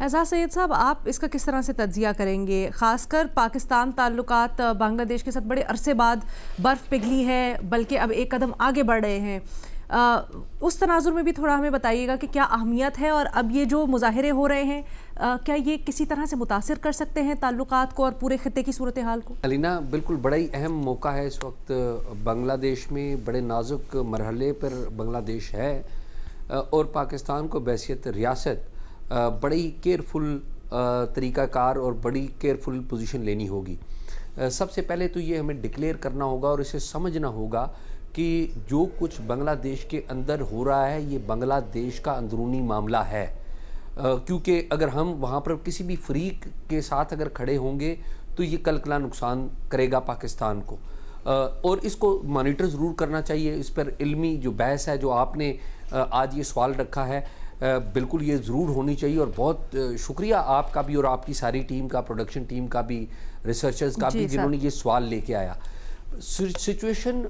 اعزاز سید صاحب، آپ اس کا کس طرح سے تجزیہ کریں گے؟ خاص کر پاکستان تعلقات بنگلہ دیش کے ساتھ بڑے عرصے بعد برف پگھلی ہے، بلکہ اب ایک قدم آگے بڑھ رہے ہیں۔ اس تناظر میں بھی تھوڑا ہمیں بتائیے گا کہ کیا اہمیت ہے، اور اب یہ جو مظاہرے ہو رہے ہیں کیا یہ کسی طرح سے متاثر کر سکتے ہیں تعلقات کو اور پورے خطے کی صورتحال کو؟ علینا، بالکل بڑا ہی اہم موقع ہے اس وقت بنگلہ دیش میں، بڑے نازک مرحلے پر بنگلہ دیش ہے، اور پاکستان کو بحیثیت ریاست بڑی کیئرفل طریقہ کار اور بڑی کیئرفل پوزیشن لینی ہوگی۔ سب سے پہلے تو یہ ہمیں ڈکلیئر کرنا ہوگا اور اسے سمجھنا ہوگا کہ جو کچھ بنگلہ دیش کے اندر ہو رہا ہے یہ بنگلہ دیش کا اندرونی معاملہ ہے، کیونکہ اگر ہم وہاں پر کسی بھی فریق کے ساتھ اگر کھڑے ہوں گے تو یہ کلا نقصان کرے گا پاکستان کو، اور اس کو مانیٹر ضرور کرنا چاہیے۔ اس پر علمی جو بحث ہے، جو آپ نے آج یہ سوال رکھا ہے، بالکل یہ ضرور ہونی چاہیے، اور بہت شکریہ آپ کا بھی اور آپ کی ساری ٹیم کا، پروڈکشن ٹیم کا بھی، ریسرچرز کا بھی، جنہوں نے یہ سوال لے کے آیا۔ سچویشن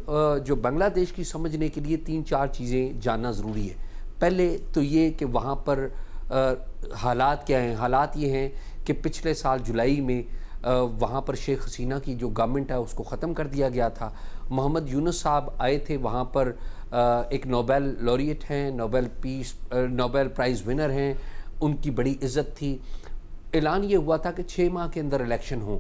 جو بنگلہ دیش کی سمجھنے کے لیے 3-4 چیزیں جاننا ضروری ہے۔ پہلے تو یہ کہ وہاں پر حالات کیا ہیں۔ حالات یہ ہیں کہ پچھلے سال جولائی میں وہاں پر شیخ حسینہ کی جو گورنمنٹ ہے اس کو ختم کر دیا گیا تھا۔ محمد یونس صاحب آئے تھے وہاں پر، ایک نوبل laureate ہیں، نوبل پرائز ونر ہیں، ان کی بڑی عزت تھی۔ اعلان یہ ہوا تھا کہ 6 ماہ کے اندر الیکشن ہوں،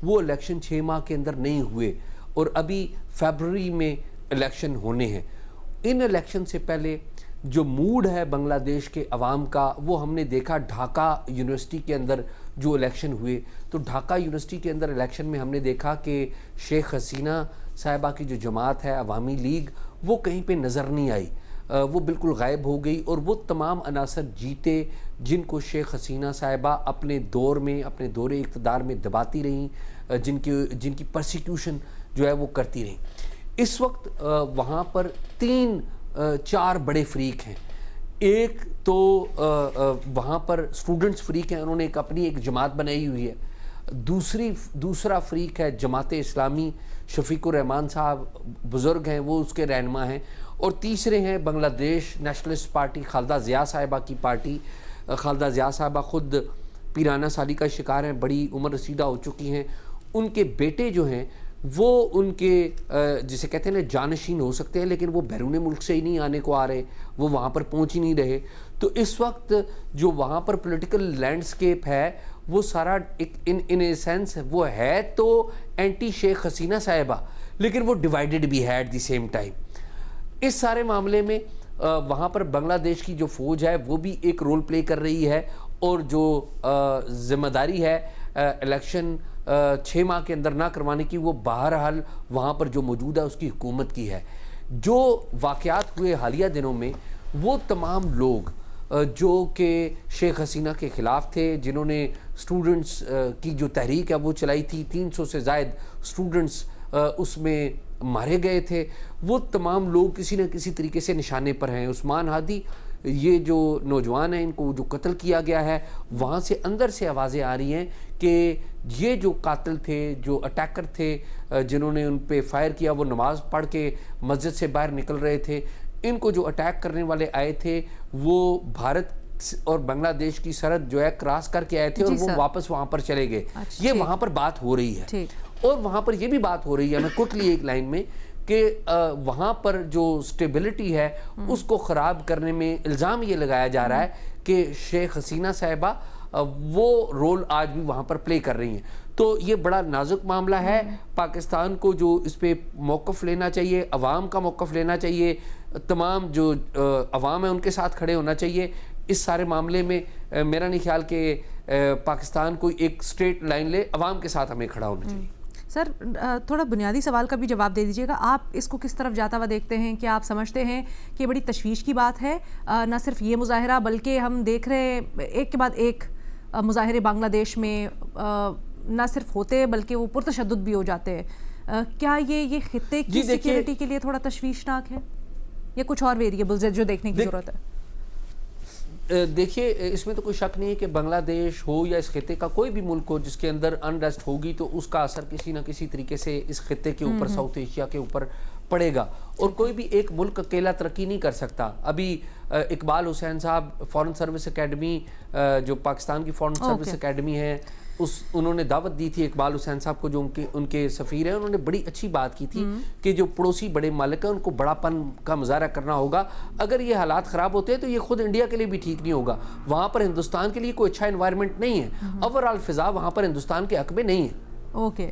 وہ الیکشن 6 ماہ کے اندر نہیں ہوئے، اور ابھی فیبرری میں الیکشن ہونے ہیں۔ ان الیکشن سے پہلے جو موڈ ہے بنگلہ دیش کے عوام کا، وہ ہم نے دیکھا ڈھاکہ یونیورسٹی کے اندر جو الیکشن ہوئے، تو ڈھاکہ یونیورسٹی کے اندر الیکشن میں ہم نے دیکھا کہ شیخ حسینہ صاحبہ کی جو جماعت ہے عوامی لیگ، وہ کہیں پہ نظر نہیں آئی، وہ بالکل غائب ہو گئی، اور وہ تمام عناصر جیتے جن کو شیخ حسینہ صاحبہ اپنے دور میں، اپنے دور اقتدار میں دباتی رہیں، جن کی پرسیکیوشن جو ہے وہ کرتی رہیں۔ اس وقت وہاں پر 3-4 بڑے فریق ہیں۔ ایک تو وہاں پر اسٹوڈنٹس فریق ہیں، انہوں نے اپنی ایک جماعت بنائی ہوئی ہے۔ دوسرا فریق ہے جماعت اسلامی، شفیق الرحمان صاحب بزرگ ہیں، وہ اس کے رہنما ہیں، اور تیسرے ہیں بنگلہ دیش نیشنلسٹ پارٹی، خالدہ ضیاء صاحبہ کی پارٹی۔ خالدہ ضیاء صاحبہ خود پیرانہ سالی کا شکار ہیں، بڑی عمر رسیدہ ہو چکی ہیں۔ ان کے بیٹے جو ہیں وہ ان کے جسے کہتے ہیں نا جانشین ہو سکتے ہیں، لیکن وہ بیرون ملک سے ہی نہیں آنے کو آ رہے، وہ وہاں پر پہنچ ہی نہیں رہے۔ تو اس وقت جو وہاں پر پولیٹیکل لینڈسکیپ ہے وہ سارا ان اے سینس وہ ہے تو اینٹی شیخ حسینہ صاحبہ، لیکن وہ ڈیوائیڈڈ بھی ہے ایٹ دی سیم ٹائم۔ اس سارے معاملے میں وہاں پر بنگلہ دیش کی جو فوج ہے وہ بھی ایک رول پلے کر رہی ہے، اور جو ذمہ داری ہے الیکشن 6 ماہ کے اندر نہ کروانے کی، وہ بہرحال وہاں پر جو موجود ہے اس کی حکومت کی ہے۔ جو واقعات ہوئے حالیہ دنوں میں، وہ تمام لوگ جو کہ شیخ حسینہ کے خلاف تھے، جنہوں نے اسٹوڈنٹس کی جو تحریک ہے وہ چلائی تھی، 300 سے زائد اسٹوڈنٹس اس میں مارے گئے تھے، وہ تمام لوگ کسی نہ کسی طریقے سے نشانے پر ہیں۔ عثمان ہادی، یہ جو نوجوان ہیں، ان کو جو قتل کیا گیا ہے، وہاں سے اندر سے آوازیں آ رہی ہیں کہ یہ جو قاتل تھے، جو اٹیکر تھے، جنہوں نے ان پہ فائر کیا، وہ نماز پڑھ کے مسجد سے باہر نکل رہے تھے۔ ان کو جو اٹیک کرنے والے آئے تھے وہ بھارت اور بنگلہ دیش کی سرحد جو ہے کراس کر کے آئے تھے، اور وہ واپس وہاں پر چلے گئے۔ یہ وہاں پر بات ہو رہی ہے، اور وہاں پر یہ بھی بات ہو رہی ہے، میں کوئکلی ایک لائن میں، کہ وہاں پر جو سٹیبلٹی ہے اس کو خراب کرنے میں الزام یہ لگایا جا رہا ہے کہ شیخ حسینہ صاحبہ وہ رول آج بھی وہاں پر پلے کر رہی ہیں۔ تو یہ بڑا نازک معاملہ ہے، پاکستان کو جو اس پہ موقف لینا چاہیے، عوام کا موقف لینا چاہیے، تمام جو عوام ہے ان کے ساتھ کھڑے ہونا چاہیے اس سارے معاملے میں۔ میرا نہیں خیال کہ پاکستان کوئی ایک سٹریٹ لائن لے، عوام کے ساتھ ہمیں کھڑا ہونا چاہیے۔ سر، تھوڑا بنیادی سوال کا بھی جواب دے دیجیے گا، آپ اس کو کس طرف جاتا ہوا دیکھتے ہیں؟ کہ آپ سمجھتے ہیں کہ بڑی تشویش کی بات ہے نہ صرف یہ مظاہرہ، بلکہ ہم دیکھ رہے ہیں ایک کے بعد ایک مظاہرے بنگلہ دیش میں نہ صرف ہوتے بلکہ وہ پرتشدد بھی ہو جاتے ہیں، کیا یہ خطے کی سیکیورٹی کے لیے تھوڑا تشویشناک ہے، یا کچھ اور ویریبلز جو دیکھنے کی ضرورت ہے؟ دیکھیے، اس میں تو کوئی شک نہیں ہے کہ بنگلہ دیش ہو یا اس خطے کا کوئی بھی ملک ہو جس کے اندر انریسٹ ہوگی تو اس کا اثر کسی نہ کسی طریقے سے اس خطے کے اوپر، ساؤتھ ایشیا کے اوپر پڑے گا اور کوئی بھی ایک ملک اکیلا ترقی نہیں کر سکتا. ابھی اقبال حسین صاحب فورن سروس اکیڈمی جو پاکستان کی فورن سروس اکیڈمی ہے انہوں نے دعوت دی تھی اقبال حسین صاحب کو جو ان کے سفیر ہیں. انہوں نے بڑی اچھی بات کی تھی کہ جو پڑوسی بڑے مالک ہیں ان کو بڑا پن کا مظاہرہ کرنا ہوگا. اگر یہ حالات خراب ہوتے ہیں تو یہ خود انڈیا کے لیے بھی ٹھیک نہیں ہوگا. وہاں پر ہندوستان کے لیے کوئی اچھا انوائرمنٹ نہیں ہے. اوورآل فضا وہاں پر ہندوستان کے حق میں نہیں ہے. اوکے